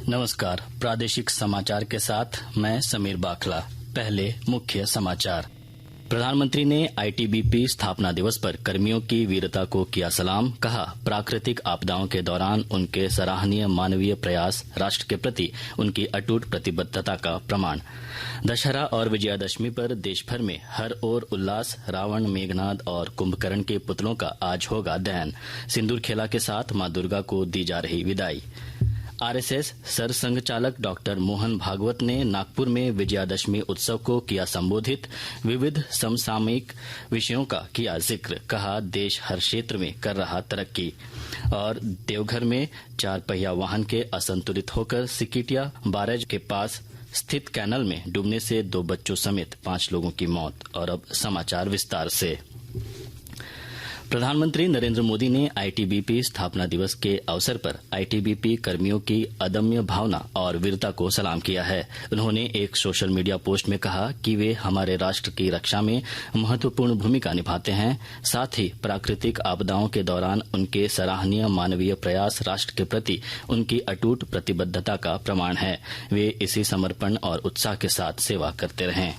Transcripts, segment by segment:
नमस्कार। प्रादेशिक समाचार के साथ मैं समीर बाखला। पहले मुख्य समाचार। प्रधानमंत्री ने आईटीबीपी स्थापना दिवस पर कर्मियों की वीरता को किया सलाम। कहा, प्राकृतिक आपदाओं के दौरान उनके सराहनीय मानवीय प्रयास राष्ट्र के प्रति उनकी अटूट प्रतिबद्धता का प्रमाण। दशहरा और विजयादशमी पर देशभर में हर ओर उल्लास। रावण, मेघनाद और कुंभकर्ण के पुतलों का आज होगा दहन। सिंदूर खेला के साथ मां दुर्गा को दी जा रही विदाई। आरएसएस सरसंघ चालक डॉक्टर मोहन भागवत ने नागपुर में विजयादशमी उत्सव को किया संबोधित। विविध समसामयिक विषयों का किया जिक्र। कहा, देश हर क्षेत्र में कर रहा तरक्की। और देवघर में 4 पहिया वाहन के असंतुलित होकर सिकिटिया बैराज के पास स्थित कैनल में डूबने से 2 बच्चों समेत 5 लोगों की मौत। और अब समाचार विस्तार से। प्रधानमंत्री नरेंद्र मोदी ने आईटीबीपी स्थापना दिवस के अवसर पर आईटीबीपी कर्मियों की अदम्य भावना और वीरता को सलाम किया है। उन्होंने एक सोशल मीडिया पोस्ट में कहा कि वे हमारे राष्ट्र की रक्षा में महत्वपूर्ण भूमिका निभाते हैं। साथ ही प्राकृतिक आपदाओं के दौरान उनके सराहनीय मानवीय प्रयास राष्ट्र के प्रति उनकी अटूट प्रतिबद्धता का प्रमाण है। वे इसी समर्पण और उत्साह के साथ सेवा करते रहें।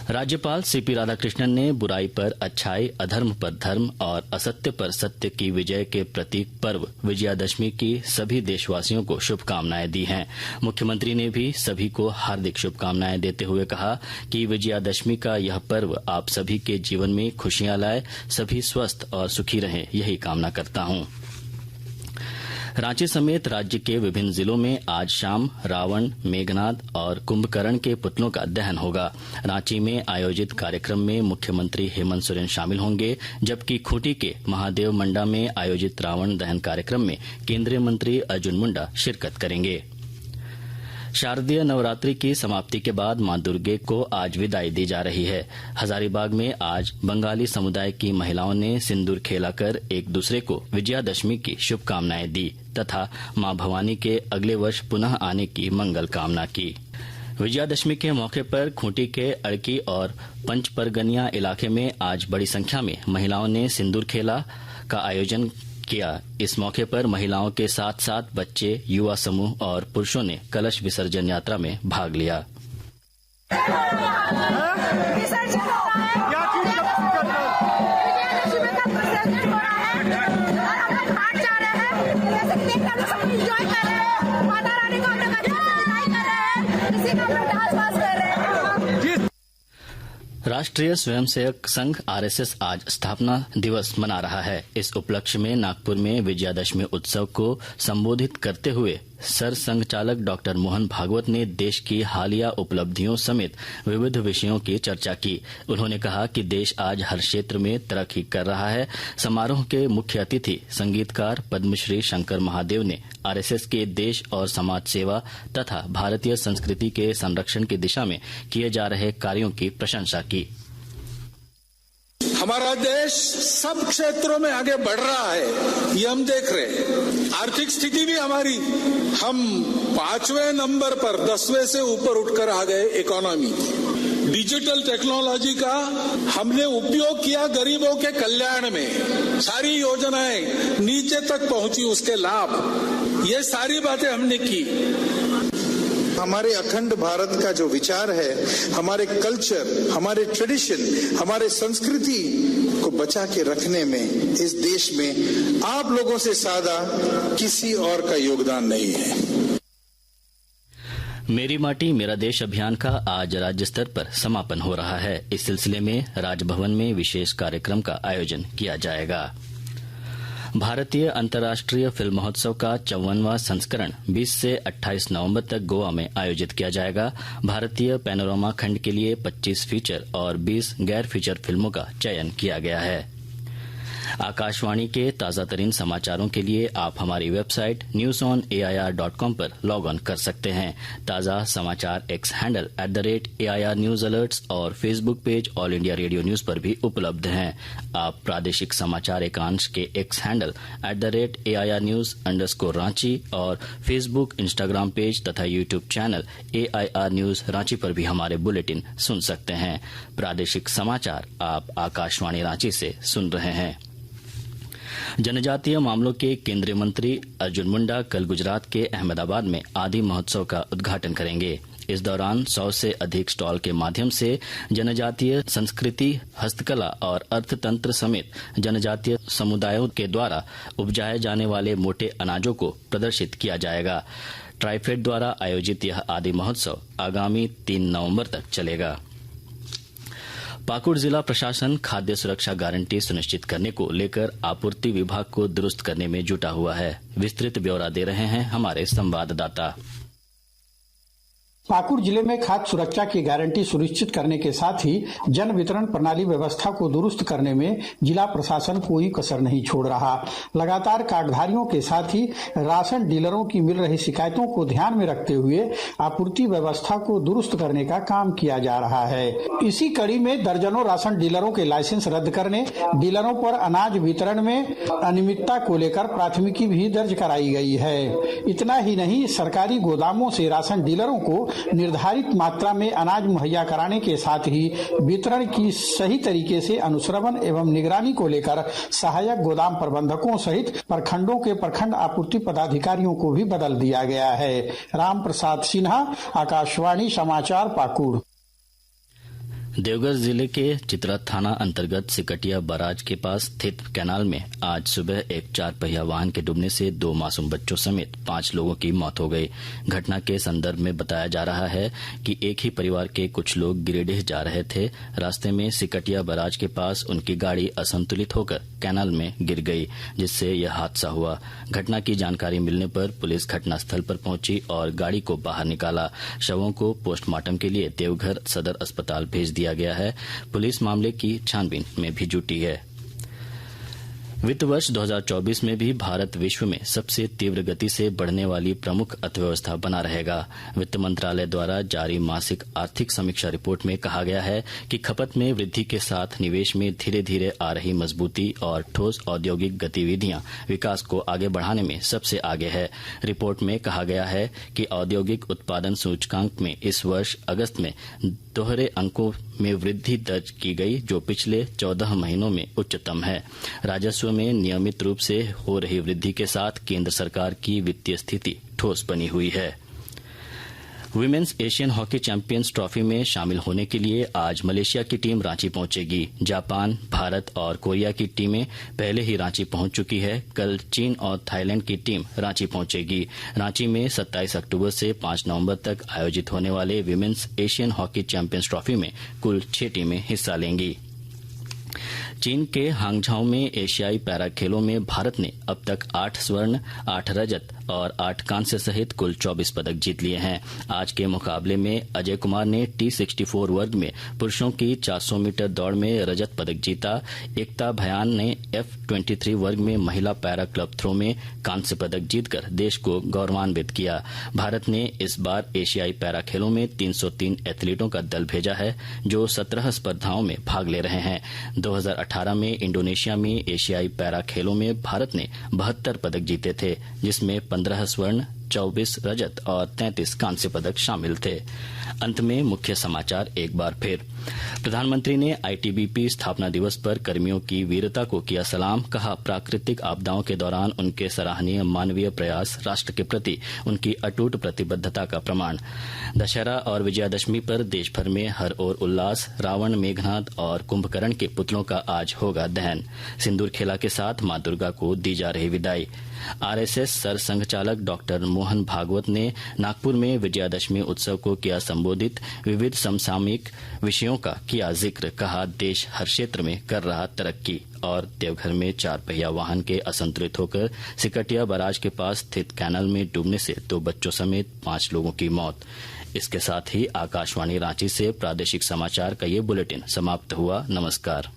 राज्यपाल सीपी राधाकृष्णन ने बुराई पर अच्छाई, अधर्म पर धर्म और असत्य पर सत्य की विजय के प्रतीक पर्व विजयादशमी की सभी देशवासियों को शुभकामनाएं दी हैं। मुख्यमंत्री ने भी सभी को हार्दिक शुभकामनाएं देते हुए कहा कि विजयादशमी का यह पर्व आप सभी के जीवन में खुशियां लाए। सभी स्वस्थ और सुखी रहें, यही कामना करता हूं। रांची समेत राज्य के विभिन्न जिलों में आज शाम रावण, मेघनाद और कुंभकर्ण के पुतलों का दहन होगा। रांची में आयोजित कार्यक्रम में मुख्यमंत्री हेमंत सोरेन शामिल होंगे, जबकि खूंटी के महादेव मंडा में आयोजित रावण दहन कार्यक्रम में केंद्रीय मंत्री अर्जुन मुंडा शिरकत करेंगे। शारदीय नवरात्रि की समाप्ति के बाद मां दुर्गे को आज विदाई दी जा रही है। हजारीबाग में आज बंगाली समुदाय की महिलाओं ने सिंदूर खेलाकर एक दूसरे को विजयादशमी की शुभकामनाएं दी तथा मां भवानी के अगले वर्ष पुनः आने की मंगल कामना की। विजयादशमी के मौके पर खूंटी के अड़की और पंचपरगनिया इलाके में आज बड़ी संख्या में महिलाओं ने सिंदूर खेला का आयोजन किया। इस मौके पर महिलाओं के साथ साथ बच्चे, युवा समूह और पुरुषों ने कलश विसर्जन यात्रा में भाग लिया। राष्ट्रीय स्वयंसेवक संघ आरएसएस आज स्थापना दिवस मना रहा है। इस उपलक्ष्य में नागपुर में विजयादशमी उत्सव को संबोधित करते हुए सरसंघ चालक डॉक्टर मोहन भागवत ने देश की हालिया उपलब्धियों समेत विविध विषयों की चर्चा की। उन्होंने कहा कि देश आज हर क्षेत्र में तरक्की कर रहा है। समारोह के मुख्य अतिथि संगीतकार पद्मश्री शंकर महादेव ने आरएसएस के देश और समाज सेवा तथा भारतीय संस्कृति के संरक्षण की दिशा में किए जा रहे कार्यों की प्रशंसा की। हमारा देश सब क्षेत्रों में आगे बढ़ रहा है, ये हम देख रहे हैं। आर्थिक स्थिति भी हमारी, हम 5वें नंबर पर 10वें से ऊपर उठकर आ गए इकोनॉमी। डिजिटल टेक्नोलॉजी का हमने उपयोग किया गरीबों के कल्याण में। सारी योजनाएं नीचे तक पहुंची, उसके लाभ, ये सारी बातें हमने की। हमारे अखंड भारत का जो विचार है, हमारे कल्चर, हमारे ट्रेडिशन, हमारे संस्कृति को बचा के रखने में इस देश में आप लोगों से ज्यादा किसी और का योगदान नहीं है। मेरी माटी मेरा देश अभियान का आज राज्य स्तर पर समापन हो रहा है। इस सिलसिले में राजभवन में विशेष कार्यक्रम का आयोजन किया जाएगा। भारतीय अंतर्राष्ट्रीय फिल्म महोत्सव का 54वां संस्करण 20 से 28 नवंबर तक गोवा में आयोजित किया जाएगा। भारतीय पैनोरामा खंड के लिए 25 फीचर और 20 गैर फीचर फिल्मों का चयन किया गया है। आकाशवाणी के ताजा तरीन समाचारों के लिए आप हमारी वेबसाइट newsonair.com पर लॉग ऑन कर सकते हैं। ताजा समाचार X handle @AIR news alerts और Facebook page All India Radio News पर भी उपलब्ध हैं। आप प्रादेशिक समाचार एकांश के एक्स हैंडल @AIR न्यूज_रांची और फेसबुक, इंस्टाग्राम पेज तथा YouTube channel AIR news Ranchi पर भी हमारे बुलेटिन सुन सकते हैं। प्रादेशिक समाचार आप आकाशवाणी रांची से सुन रहे हैं। जनजातीय मामलों के केंद्रीय मंत्री अर्जुन मुंडा कल गुजरात के अहमदाबाद में आदि महोत्सव का उद्घाटन करेंगे। इस दौरान 100 से अधिक स्टॉल के माध्यम से जनजातीय संस्कृति, हस्तकला और अर्थतंत्र समेत जनजातीय समुदायों के द्वारा उपजाए जाने वाले मोटे अनाजों को प्रदर्शित किया जाएगा। ट्राइफेड द्वारा आयोजित यह आदि महोत्सव आगामी 3 नवंबर तक चलेगा। पाकुड़ जिला प्रशासन खाद्य सुरक्षा गारंटी सुनिश्चित करने को लेकर आपूर्ति विभाग को दुरुस्त करने में जुटा हुआ है। विस्तृत ब्यौरा दे रहे हैं हमारे संवाददाता। पाकुड़ जिले में खाद्य सुरक्षा की गारंटी सुनिश्चित करने के साथ ही जन वितरण प्रणाली व्यवस्था को दुरुस्त करने में जिला प्रशासन कोई कसर नहीं छोड़ रहा। लगातार कार्डधारियों के साथ ही राशन डीलरों की मिल रही शिकायतों को ध्यान में रखते हुए आपूर्ति व्यवस्था को दुरुस्त करने का काम किया जा रहा है। इसी कड़ी में दर्जनों राशन डीलरों के लाइसेंस रद्द करने, डीलरों पर अनाज वितरण में अनियमितता को लेकर प्राथमिकी भी दर्ज कराई गई है। इतना ही नहीं, सरकारी गोदामों से राशन डीलरों को निर्धारित मात्रा में अनाज मुहैया कराने के साथ ही वितरण की सही तरीके से अनुश्रवण एवं निगरानी को लेकर सहायक गोदाम प्रबंधकों सहित प्रखंडों के प्रखंड आपूर्ति पदाधिकारियों को भी बदल दिया गया है। राम प्रसाद सिन्हा, आकाशवाणी समाचार, पाकुड़। देवघर जिले के चित्रा थाना अंतर्गत सिकटिया बराज के पास स्थित कैनाल में आज सुबह एक 4 पहिया वाहन के डूबने से 2 मासूम बच्चों समेत 5 लोगों की मौत हो गई। घटना के संदर्भ में बताया जा रहा है कि एक ही परिवार के कुछ लोग गिरिडीह जा रहे थे। रास्ते में सिकटिया बराज के पास उनकी गाड़ी असंतुलित होकर कैनाल में गिर गई, जिससे यह हादसा हुआ। घटना की जानकारी मिलने पर पुलिस घटनास्थल पर पहुंची और गाड़ी को बाहर निकाला। शवों को पोस्टमार्टम के लिए देवघर सदर अस्पताल भेज दिया गया है। पुलिस मामले की छानबीन में भी जुटी है। वित्त वर्ष 2024 में भी भारत विश्व में सबसे तीव्र गति से बढ़ने वाली प्रमुख अर्थव्यवस्था बना रहेगा। वित्त मंत्रालय द्वारा जारी मासिक आर्थिक समीक्षा रिपोर्ट में कहा गया है कि खपत में वृद्धि के साथ निवेश में धीरे धीरे आ रही मजबूती और ठोस औद्योगिक गतिविधियां विकास को आगे बढ़ाने में सबसे आगे है। रिपोर्ट में कहा गया है कि औद्योगिक उत्पादन सूचकांक में इस वर्ष अगस्त में दोहरे अंकों में वृद्धि दर्ज की गई, जो पिछले 14 महीनों में उच्चतम है। राजस्व में नियमित रूप से हो रही वृद्धि के साथ केंद्र सरकार की वित्तीय स्थिति ठोस बनी हुई है। Women's Asian hockey champions trophy में शामिल होने के लिए आज मलेशिया की टीम रांची पहुंचेगी। जापान, भारत और कोरिया की टीमें पहले ही रांची पहुंच चुकी है। कल चीन और थाईलैंड की टीम रांची पहुंचेगी। रांची में 27 अक्टूबर से 5 नवंबर तक आयोजित होने वाले women's Asian hockey champions trophy में कुल 6 टीमें हिस्सा लेंगी। चीन के हांगझाओ में एशियाई पैरा खेलों में भारत ने अब तक 8 स्वर्ण, 8 रजत और 8 कांस्य सहित कुल 24 पदक जीत लिए हैं। आज के मुकाबले में अजय कुमार ने T64 वर्ग में पुरुषों की 400 मीटर दौड़ में रजत पदक जीता। एकता भयान ने F23 वर्ग में महिला पैरा क्लब थ्रो में कांस्य पदक जीतकर देश को गौरवान्वित किया। भारत ने इस बार एशियाई पैरा खेलों में 303 एथलीटों का दल भेजा है, जो 17 स्पर्धाओं में भाग ले रहे हैं। 2018 में इंडोनेशिया में एशियाई पैरा खेलों में भारत ने 72 पदक जीते थे, जिसमें 15 स्वर्ण, 24 रजत और 33 कांस्य पदक शामिल थे। अंत में मुख्य समाचार एक बार फिर। प्रधानमंत्री ने आईटीबीपी स्थापना दिवस पर कर्मियों की वीरता को किया सलाम। कहा, प्राकृतिक आपदाओं के दौरान उनके सराहनीय मानवीय प्रयास राष्ट्र के प्रति उनकी अटूट प्रतिबद्धता का प्रमाण। दशहरा और विजयादशमी पर देश भर में हर ओर उल्लास। रावण, मेघनाद और कुंभकर्ण के पुतलों का आज होगा दहन। सिंदूर खेला के साथ मां दुर्गा को दी जा रही विदाई। आरएसएस सरसंघ चालक डॉक्टर मोहन भागवत ने नागपुर में विजयादशमी उत्सव को किया संबोधित। विविध समसामयिक विषयों का किया जिक्र। कहा, देश हर क्षेत्र में कर रहा तरक्की। और देवघर में 4 पहिया वाहन के असंतुलित होकर सिकटिया बराज के पास स्थित कैनाल में डूबने से 2 बच्चों समेत 5 लोगों की मौत। इसके साथ ही आकाशवाणी रांची से प्रादेशिक समाचार का ये बुलेटिन समाप्त हुआ। नमस्कार।